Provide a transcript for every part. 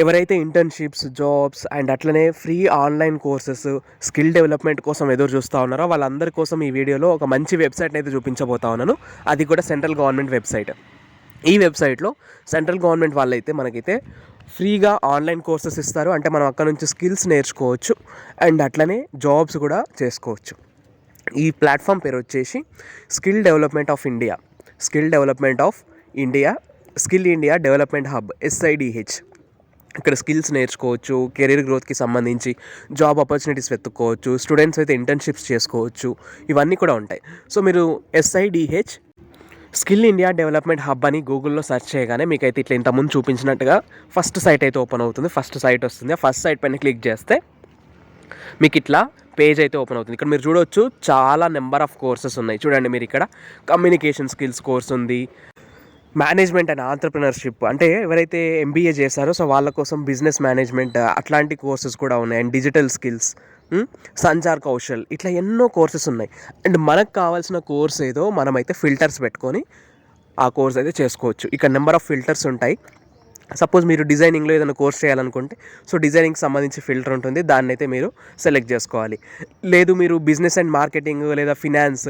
ఎవరైతే internships, jobs and అట్లనే free online courses, skill development కోసం ఎదురు చూస్తా ఉన్నారో వాళ్ళందరి కోసం ఈ వీడియోలో ఒక మంచి వెబ్‌సైట్‌నైతే చూపించబోతా ఉన్నాను. అది కూడా సెంట్రల్ గవర్నమెంట్ వెబ్‌సైట్. ఈ వెబ్‌సైట్‌లో సెంట్రల్ గవర్నమెంట్ వాళ్ళైతే మనకైతే ఫ్రీగా ఆన్‌లైన్ కోర్సెస్ ఇస్తారు. అంటే మనం అక్కడ నుంచి స్కిల్స్ నేర్చుకోవచ్చు అండ్ అట్లనే జాబ్స్ కూడా చేసుకోవచ్చు. ఈ ప్లాట్‌ఫామ్ పేరు వచ్చేసి skill development of India. Skill development of India, skill India development hub SIDH. ఇక్కడ స్కిల్స్ నేర్చుకోవచ్చు, కెరీర్ గ్రోత్కి సంబంధించి జాబ్ ఆపర్చునిటీస్ వెతుక్కోవచ్చు, స్టూడెంట్స్ అయితే ఇంటర్న్షిప్స్ చేసుకోవచ్చు, ఇవన్నీ కూడా ఉంటాయి. సో మీరు SIDH skill India development hub అని గూగుల్లో సెర్చ్ చేయగానే మీకైతే ఇట్లా ఇంతకుముందు చూపించినట్టుగా ఫస్ట్ సైట్ అయితే ఓపెన్ అవుతుంది. ఫస్ట్ సైట్ వస్తుంది. ఆ ఫస్ట్ సైట్ పైన క్లిక్ చేస్తే మీకు ఇట్లా పేజ్ అయితే ఓపెన్ అవుతుంది. ఇక్కడ మీరు చూడవచ్చు చాలా నెంబర్ ఆఫ్ కోర్సెస్ ఉన్నాయి. చూడండి మీరు ఇక్కడ కమ్యూనికేషన్ స్కిల్స్ కోర్స్ ఉంది, మేనేజ్మెంట్ అండ్ ఆంటర్‌ప్రెన్యూర్‌షిప్ అంటే ఎవరైతే MBA చేశారో సో వాళ్ళ కోసం బిజినెస్ మేనేజ్మెంట్ అట్లాంటి కోర్సెస్ కూడా ఉన్నాయి. And digital skills, Sanchar Kaushal, ఇట్లా ఎన్నో కోర్సెస్ ఉన్నాయి. అండ్ మనకు కావాల్సిన కోర్స్ ఏదో మనమైతే ఫిల్టర్స్ పెట్టుకొని ఆ కోర్స్ అయితే చేసుకోవచ్చు. ఇక్కడ నెంబర్ ఆఫ్ ఫిల్టర్స్ ఉంటాయి. సపోజ్ మీరు డిజైనింగ్లో ఏదైనా కోర్స్ చేయాలనుకుంటే సో డిజైనింగ్కి సంబంధించి ఫిల్టర్ ఉంటుంది, దాన్ని అయితే మీరు సెలెక్ట్ చేసుకోవాలి. లేదు మీరు బిజినెస్ అండ్ మార్కెటింగ్ లేదా ఫినాన్స్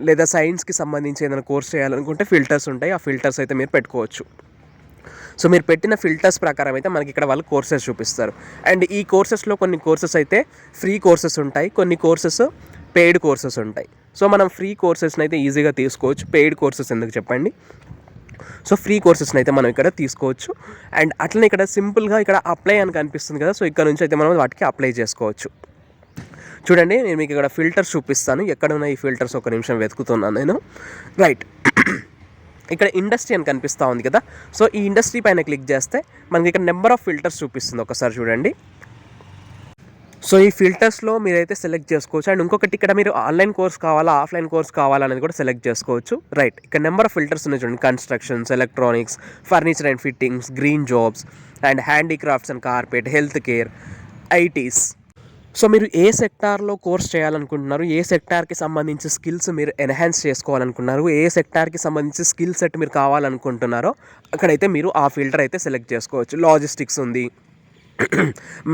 లేదా సైన్స్కి సంబంధించి ఏదైనా కోర్స్ చేయాలనుకుంటే ఫిల్టర్స్ ఉంటాయి. ఆ ఫిల్టర్స్ అయితే మీరు పెట్టుకోవచ్చు. సో మీరు పెట్టిన ఫిల్టర్స్ ప్రకారం అయితే మనకి ఇక్కడ వాళ్ళు కోర్సెస్ చూపిస్తారు. అండ్ ఈ కోర్సెస్లో కొన్ని కోర్సెస్ అయితే ఫ్రీ కోర్సెస్ ఉంటాయి, కొన్ని కోర్సెస్ పెయిడ్ కోర్సెస్ ఉంటాయి. సో మనం ఫ్రీ కోర్సెస్ని అయితే ఈజీగా తీసుకోవచ్చు. పెయిడ్ కోర్సెస్ ఎందుకు చెప్పండి. సో ఫ్రీ కోర్సెస్ని అయితే మనం ఇక్కడ తీసుకోవచ్చు. అండ్ అట్లనే ఇక్కడ సింపుల్గా ఇక్కడ అప్లై అని కనిపిస్తుంది కదా, సో ఇక్కడ నుంచి అయితే మనం వాటికి అప్లై చేసుకోవచ్చు. చూడండి నేను మీకు ఇక్కడ ఫిల్టర్స్ చూపిస్తాను. ఎక్కడ ఉన్నాయి ఈ ఫిల్టర్స్, ఒక నిమిషం వెతుకుతున్నాను నేను. రైట్, ఇక్కడ ఇండస్ట్రీ అని కనిపిస్తూ ఉంది కదా, సో ఈ ఇండస్ట్రీ పైన క్లిక్ చేస్తే మనకి ఇక్కడ నెంబర్ ఆఫ్ ఫిల్టర్స్ చూపిస్తుంది. ఒకసారి చూడండి. సో ఈ ఫిల్టర్స్లో మీరైతే సెలెక్ట్ చేసుకోవచ్చు. అండ్ ఇంకొకటి ఇక్కడ మీరు ఆన్లైన్ కోర్స్ కావాలా, ఆఫ్లైన్ కోర్స్ కావాలా అనేది కూడా సెలెక్ట్ చేసుకోవచ్చు. రైట్, ఇక్కడ నెంబర్ ఆఫ్ ఫిల్టర్స్ ఉన్నాయి చూడండి. Constructions, electronics, furniture and fittings, green jobs and handicrafts and carpet, health care, ITs. So మీరు ఏ సెక్టార్లో కోర్స్ చేయాలనుకుంటున్నారు, ఏ సెక్టార్కి సంబంధించి స్కిల్స్ మీరు ఎన్హాన్స్ చేసుకోవాలనుకున్నారు, ఏ సెక్టార్కి సంబంధించి స్కిల్ సెట్ మీరు కావాలనుకుంటున్నారో అక్కడైతే మీరు ఆ ఫిల్టర్ అయితే సెలెక్ట్ చేసుకోవచ్చు. లాజిస్టిక్స్ ఉంది,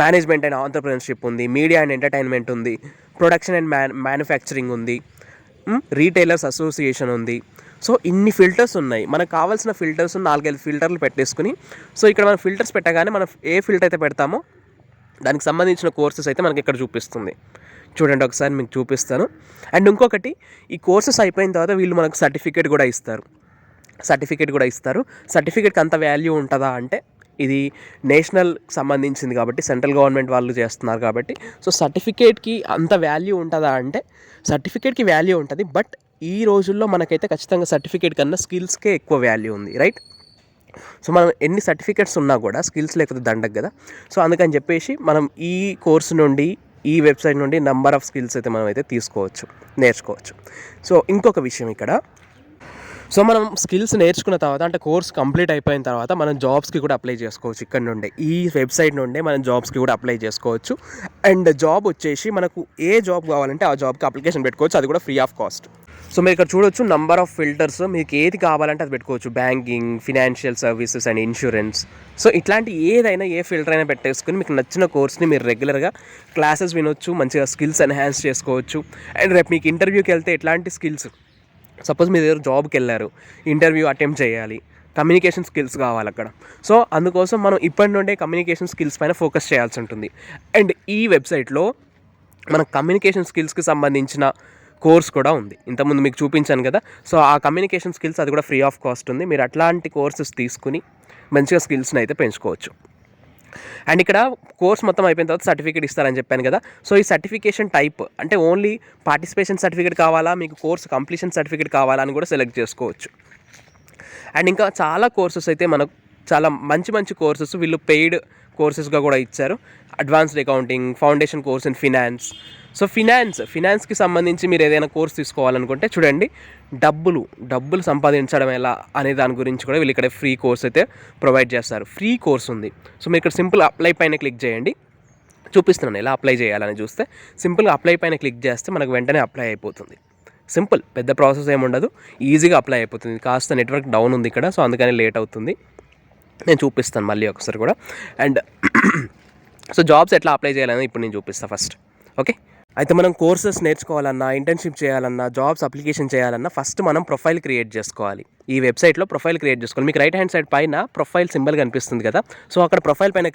మేనేజ్మెంట్ అండ్ ఆంటర్‌ప్రెన్యూర్‌షిప్ ఉంది, మీడియా అండ్ ఎంటర్టైన్మెంట్ ఉంది, ప్రొడక్షన్ అండ్ మ్యానుఫ్యాక్చరింగ్ ఉంది, రీటైలర్స్ అసోసియేషన్ ఉంది. సో ఇన్ని ఫిల్టర్స్ ఉన్నాయి. మనకు కావాల్సిన ఫిల్టర్స్ 4-5 ఫిల్టర్లు పెట్టేసుకుని సో ఇక్కడ మనం ఫిల్టర్స్ పెట్టగానే మనం ఏ ఫిల్టర్ అయితే పెడతామో దానికి సంబంధించిన కోర్సెస్ అయితే మనకి ఇక్కడ చూపిస్తుంది. చూడండి ఒకసారి మీకు చూపిస్తాను. అండ్ ఇంకొకటి, ఈ కోర్సెస్ అయిపోయిన తర్వాత వీళ్ళు మనకు సర్టిఫికేట్ కూడా ఇస్తారు. సర్టిఫికేట్కి అంత వాల్యూ ఉంటుందా అంటే ఇది నేషనల్కి సంబంధించింది కాబట్టి సెంట్రల్ గవర్నమెంట్ వాళ్ళు చేస్తున్నారు కాబట్టి సో సర్టిఫికేట్కి అంత వాల్యూ ఉంటుందా అంటే సర్టిఫికేట్కి వాల్యూ ఉంటుంది. బట్ ఈ రోజుల్లో మనకైతే ఖచ్చితంగా సర్టిఫికేట్ కన్నా స్కిల్స్కే ఎక్కువ వాల్యూ ఉంది. రైట్, సో మనం ఎన్ని సర్టిఫికేట్స్ ఉన్నా కూడా స్కిల్స్ లేకపోతే దండగ కదా. సో అందుకని చెప్పేసి మనం ఈ కోర్సు నుండి, ఈ వెబ్సైట్ నుండి నెంబర్ ఆఫ్ స్కిల్స్ అయితే మనం అయితే తీసుకోవచ్చు, నేర్చుకోవచ్చు. సో ఇంకొక విషయం ఇక్కడ, సో మనం స్కిల్స్ నేర్చుకున్న తర్వాత అంటే కోర్స్ కంప్లీట్ అయిపోయిన తర్వాత మనం జాబ్స్కి కూడా అప్లై చేసుకోవచ్చు. ఇక్కడ నుండే ఈ వెబ్సైట్ నుండే మనం జాబ్స్కి కూడా అప్లై చేసుకోవచ్చు. అండ్ జాబ్ వచ్చేసి మనకు ఏ జాబ్ కావాలంటే ఆ జాబ్కి అప్లికేషన్ పెట్టుకోవచ్చు, అది కూడా ఫ్రీ ఆఫ్ కాస్ట్. సో మీరు ఇక్కడ చూడొచ్చు నంబర్ ఆఫ్ ఫిల్టర్స్, మీకు ఏది కావాలంటే అది పెట్టుకోవచ్చు. Banking, financial services and insurance. So ఇట్లాంటి ఏదైనా ఏ ఫిల్టర్ అయినా పెట్టేసుకుని మీకు నచ్చిన కోర్స్ని మీరు రెగ్యులర్గా క్లాసెస్ వినొచ్చు, మంచిగా స్కిల్స్ ఎన్హాన్స్ చేసుకోవచ్చు. అండ్ రేపు మీకు ఇంటర్వ్యూకి వెళ్తే ఎట్లాంటి స్కిల్స్, సపోజ్ మీరు దగ్గర జాబ్కి వెళ్ళారు, ఇంటర్వ్యూ అటెంప్ట్ చేయాలి, కమ్యూనికేషన్ స్కిల్స్ కావాలి అక్కడ. సో అందుకోసం మనం ఇప్పటి నుండే కమ్యూనికేషన్ స్కిల్స్ పైన ఫోకస్ చేయాల్సి ఉంటుంది. అండ్ ఈ వెబ్సైట్లో మన కమ్యూనికేషన్ స్కిల్స్కి సంబంధించిన కోర్స్ కూడా ఉంది. ఇంతకుముందు మీకు చూపించాను కదా, సో ఆ కమ్యూనికేషన్ స్కిల్స్ అది కూడా ఫ్రీ ఆఫ్ కాస్ట్ ఉంది. మీరు అట్లాంటి కోర్సెస్ తీసుకుని మంచిగా స్కిల్స్ని అయితే పెంచుకోవచ్చు. అండ్ ఇక్కడ కోర్స్ మొత్తం అయిపోయిన తర్వాత సర్టిఫికేట్ ఇస్తారని చెప్పాను కదా, సో ఈ సర్టిఫికేషన్ టైప్ అంటే ఓన్లీ పార్టిసిపేషన్ సర్టిఫికేట్ కావాలా, మీకు కోర్స్ కంప్లీషన్ సర్టిఫికేట్ కావాలా అని కూడా సెలెక్ట్ చేసుకోవచ్చు. అండ్ ఇంకా చాలా కోర్సెస్ అయితే మనకు చాలా మంచి మంచి కోర్సెస్ వీళ్ళు పెయిడ్ కోర్సెస్గా కూడా ఇచ్చారు. Advanced accounting, foundation course in finance. So ఫినాన్స్కి సంబంధించి మీరు ఏదైనా కోర్స్ తీసుకోవాలనుకుంటే చూడండి, డబ్బులు సంపాదించడం ఎలా అనే దాని గురించి కూడా వీళ్ళు ఇక్కడ ఫ్రీ కోర్స్ అయితే ప్రొవైడ్ చేస్తారు. ఫ్రీ కోర్స్ ఉంది. సో మీరు ఇక్కడ సింపుల్ అప్లై పైన క్లిక్ చేయండి. చూపిస్తున్నాను ఎలా అప్లై చేయాలని. చూస్తే సింపుల్గా అప్లై పైన క్లిక్ చేస్తే మనకు వెంటనే అప్లై అయిపోతుంది. సింపుల్, పెద్ద ప్రాసెస్ ఏమి ఉండదు, ఈజీగా అప్లై అయిపోతుంది. కాస్త నెట్వర్క్ డౌన్ ఉంది ఇక్కడ, సో అందుకని లేట్ అవుతుంది. నేను చూపిస్తాను మళ్ళీ ఒకసారి కూడా. అండ్ సో జాబ్స్ ఎట్లా అప్లై చేయాలని ఇప్పుడు నేను చూపిస్తాను ఫస్ట్. ఓకే, అయితే మనం కోర్సెస్ నేర్చుకోవాలన్నా, ఇంటర్న్షిప్ చేయాలన్నా, జాబ్స్ అప్లికేషన్ చేయాలన్నా ఫస్ట్ మనం ప్రొఫైల్ క్రియేట్ చేసుకోవాలి. ఈ వెబ్సైట్లో ప్రొఫైల్ క్రియేట్ చేసుకోవాలి. మీకు రైట్ హ్యాండ్ సైడ్ పైన ప్రొఫైల్ సింబల్ కనిపిస్తుంది కదా, సో అక్కడ ప్రొఫైల్ పైన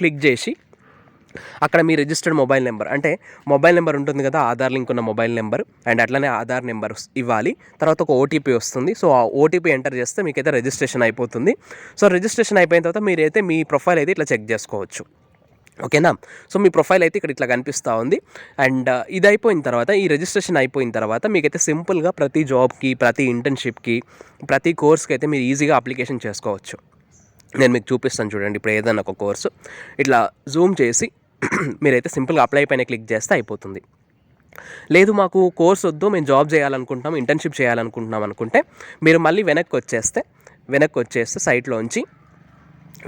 క్లిక్ చేసి అక్కడ మీ రిజిస్టర్డ్ మొబైల్ నెంబర్, అంటే మొబైల్ నెంబర్ ఉంటుంది కదా, ఆధార్ లింక్ ఉన్న మొబైల్ నెంబర్ అండ్ అట్లనే ఆధార్ నెంబర్ ఇవ్వాలి. తర్వాత ఒక ఓటీపీ వస్తుంది. సో ఆ ఓటీపీ ఎంటర్ చేస్తే మీకైతే రిజిస్ట్రేషన్ అయిపోతుంది. సో రిజిస్ట్రేషన్ అయిపోయిన తర్వాత మీరైతే మీ ప్రొఫైల్ అయితే ఇట్లా చెక్ చేసుకోవచ్చు. ఓకేనా, సో మీ ప్రొఫైల్ అయితే ఇక్కడ ఇట్లా కనిపిస్తూ ఉంది. అండ్ ఇది అయిపోయిన తర్వాత, ఈ రిజిస్ట్రేషన్ అయిపోయిన తర్వాత మీకైతే సింపుల్గా ప్రతి జాబ్కి, ప్రతి ఇంటర్న్షిప్కి, ప్రతి కోర్స్కి అయితే మీరు ఈజీగా అప్లికేషన్ చేసుకోవచ్చు. నేను మీకు చూపిస్తాను చూడండి. ఇప్పుడు ఏదైనా ఒక కోర్సు ఇట్లా జూమ్ చేసి మీరైతే సింపుల్గా అప్లై పైన క్లిక్ చేస్తే అయిపోతుంది. లేదు మాకు కోర్స్ వద్దు, మేము జాబ్ చేయాలనుకుంటున్నాం, ఇంటర్న్షిప్ చేయాలనుకుంటున్నాం అనుకుంటే మీరు మళ్ళీ వెనక్కి వచ్చేస్తే సైట్లోంచి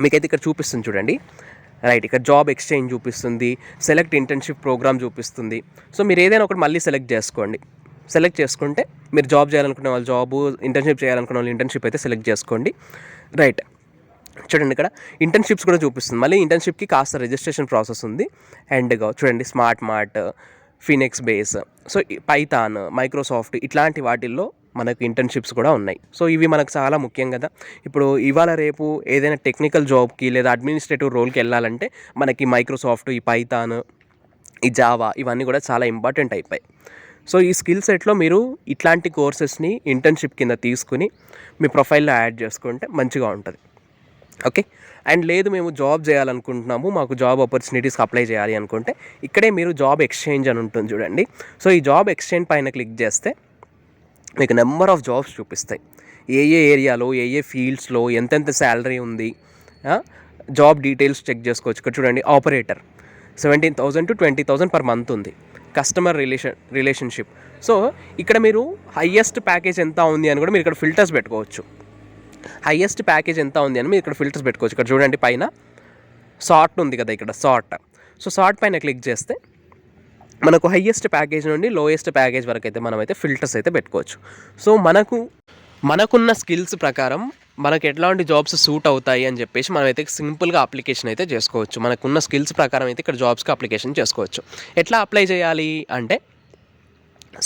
మీకైతే ఇక్కడ చూపిస్తుంది చూడండి. రైట్, ఇక్కడ జాబ్ ఎక్స్చేంజ్ చూపిస్తుంది, సెలెక్ట్ ఇంటర్న్షిప్ ప్రోగ్రామ్ చూపిస్తుంది. సో మీరు ఏదైనా ఒకటి మళ్ళీ సెలెక్ట్ చేసుకుంటే మీరు జాబ్ చేయాలనుకునే వాళ్ళు జాబు, ఇంటర్న్షిప్ చేయాలనుకునే వాళ్ళు ఇంటర్న్షిప్ అయితే సెలెక్ట్ చేసుకోండి. రైట్, చూడండి ఇక్కడ ఇంటర్న్షిప్స్ కూడా చూపిస్తుంది. మళ్ళీ ఇంటర్న్షిప్కి కాస్త రిజిస్ట్రేషన్ ప్రాసెస్ ఉంది. అండ్ చూడండి smart mart, Phoenix base, so Python, Microsoft ఇట్లాంటి వాటిల్లో మనకు ఇంటర్న్షిప్స్ కూడా ఉన్నాయి. సో ఇవి మనకు చాలా ముఖ్యం కదా. ఇప్పుడు ఇవాళ రేపు ఏదైనా టెక్నికల్ జాబ్కి లేదా అడ్మినిస్ట్రేటివ్ రోల్కి వెళ్ళాలంటే మనకి మైక్రోసాఫ్ట్, ఈ పైథాన్, ఈ జావా ఇవన్నీ కూడా చాలా ఇంపార్టెంట్ అయిపోయాయి. సో ఈ స్కిల్ సెట్లో మీరు ఇట్లాంటి కోర్సెస్ని ఇంటర్న్షిప్ కింద తీసుకుని మీ ప్రొఫైల్లో యాడ్ చేసుకుంటే మంచిగా ఉంటుంది. ఓకే, అండ్ లేదు మేము జాబ్ చేయాలనుకుంటున్నాము, మాకు జాబ్ ఆపర్చునిటీస్కి అప్లై చేయాలి అనుకుంటే ఇక్కడే మీరు జాబ్ ఎక్స్చేంజ్ అని ఉంటుంది చూడండి. సో ఈ జాబ్ ఎక్స్చేంజ్ పైన క్లిక్ చేస్తే మీకు నెంబర్ ఆఫ్ జాబ్స్ చూపిస్తాయి. ఏ ఏరియాలో, ఏ ఫీల్డ్స్లో ఎంతెంత శాలరీ ఉంది, జాబ్ డీటెయిల్స్ చెక్ చేసుకోవచ్చు. ఇక్కడ చూడండి, ఆపరేటర్ 17,000 to 20,000 పర్ మంత్ ఉంది. కస్టమర్ రిలేషన్షిప్, సో ఇక్కడ మీరు హయ్యెస్ట్ ప్యాకేజ్ ఎంత ఉంది అని కూడా మీరు ఇక్కడ ఫిల్టర్స్ పెట్టుకోవచ్చు. హయ్యెస్ట్ ప్యాకేజ్ ఎంత ఉంది అని మీరు ఇక్కడ ఫిల్టర్స్ పెట్టుకోవచ్చు. ఇక్కడ చూడండి పైన సార్ట్ ఉంది కదా, ఇక్కడ సో సార్ట్ పైన క్లిక్ చేస్తే మనకు హయ్యెస్ట్ ప్యాకేజ్ నుండి లోయెస్ట్ ప్యాకేజ్ వరకు అయితే మనమైతే ఫిల్టర్స్ అయితే పెట్టుకోవచ్చు. సో మనకున్న స్కిల్స్ ప్రకారం మనకు ఎట్లాంటి జాబ్స్ సూట్ అవుతాయి అని చెప్పేసి మనమైతే సింపుల్గా అప్లికేషన్ అయితే చేసుకోవచ్చు. మనకున్న స్కిల్స్ ప్రకారం అయితే ఇక్కడ జాబ్స్కి అప్లికేషన్ చేసుకోవచ్చు. ఎట్లా అప్లై చేయాలి అంటే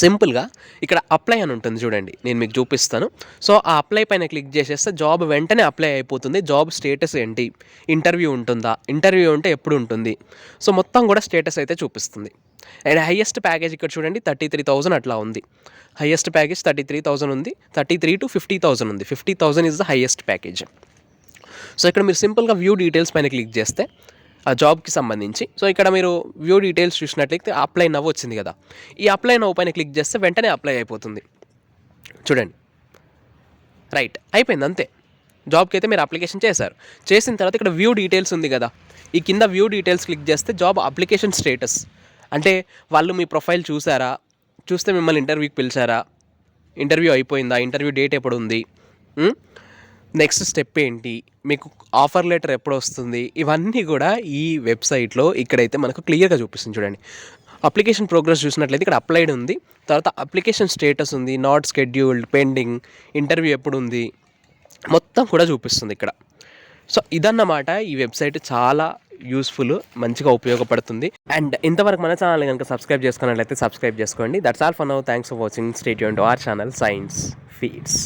సింపుల్గా ఇక్కడ అప్లై అని ఉంటుంది చూడండి, నేను మీకు చూపిస్తాను. సో ఆ అప్లై పైన క్లిక్ చేసేస్తే జాబ్ వెంటనే అప్లై అయిపోతుంది. జాబ్ స్టేటస్ ఏంటి, ఇంటర్వ్యూ ఉంటుందా, ఇంటర్వ్యూ ఉంటే ఎప్పుడు ఉంటుంది, సో మొత్తం కూడా స్టేటస్ అయితే చూపిస్తుంది. అండ్ హయ్యెస్ట్ ప్యాకేజ్ ఇక్కడ చూడండి 33,000 అట్లా ఉంది. హయ్యెస్ట్ ప్యాకేజ్ 33,000 ఉంది, 33 to 50,000 ఉంది. 50,000 is the highest package. So ఇక్కడ మీరు సింపుల్గా వ్యూ డీటెయిల్స్ పైన క్లిక్ చేస్తే ఆ జాబ్కి సంబంధించి, సో ఇక్కడ మీరు వ్యూ డీటెయిల్స్ చూసినట్లయితే అప్లై నవ్ వచ్చింది కదా, ఈ అప్లై నవ్ పైన క్లిక్ చేస్తే వెంటనే అప్లై అయిపోతుంది చూడండి. రైట్, అయిపోయింది అంతే. జాబ్కి అయితే మీరు అప్లికేషన్ చేసిన తర్వాత ఇక్కడ వ్యూ డీటెయిల్స్ ఉంది కదా, ఈ కింద వ్యూ డీటెయిల్స్ క్లిక్ చేస్తే జాబ్ అప్లికేషన్ స్టేటస్, అంటే వాళ్ళు మీ ప్రొఫైల్ చూస్తే మిమ్మల్ని ఇంటర్వ్యూకి పిలిచారా, ఇంటర్వ్యూ అయిపోయిందా, ఇంటర్వ్యూ డేట్ ఎప్పుడు ఉంది, నెక్స్ట్ స్టెప్ ఏంటి, మీకు ఆఫర్ లెటర్ ఎప్పుడు వస్తుంది, ఇవన్నీ కూడా ఈ వెబ్సైట్లో ఇక్కడైతే మనకు క్లియర్గా చూపిస్తుంది చూడండి. అప్లికేషన్ ప్రోగ్రెస్ చూసినట్లయితే ఇక్కడ అప్లైడ్ ఉంది, తర్వాత అప్లికేషన్ స్టేటస్ ఉంది, నాట్ షెడ్యూల్డ్, పెండింగ్, ఇంటర్వ్యూ ఎప్పుడు ఉంది, మొత్తం కూడా చూపిస్తుంది ఇక్కడ. సో ఇదన్నమాట ఈ వెబ్సైట్ చాలా యూస్ఫుల్, మంచిగా ఉపయోగపడుతుంది. అండ్ ఇంతవరకు మన ఛానల్ కనుక సబ్స్క్రైబ్ చేసుకున్నట్లయితే సబ్స్క్రైబ్ చేసుకోండి. That's all for now. Thanks for watching. Stay tuned to our channel science feeds.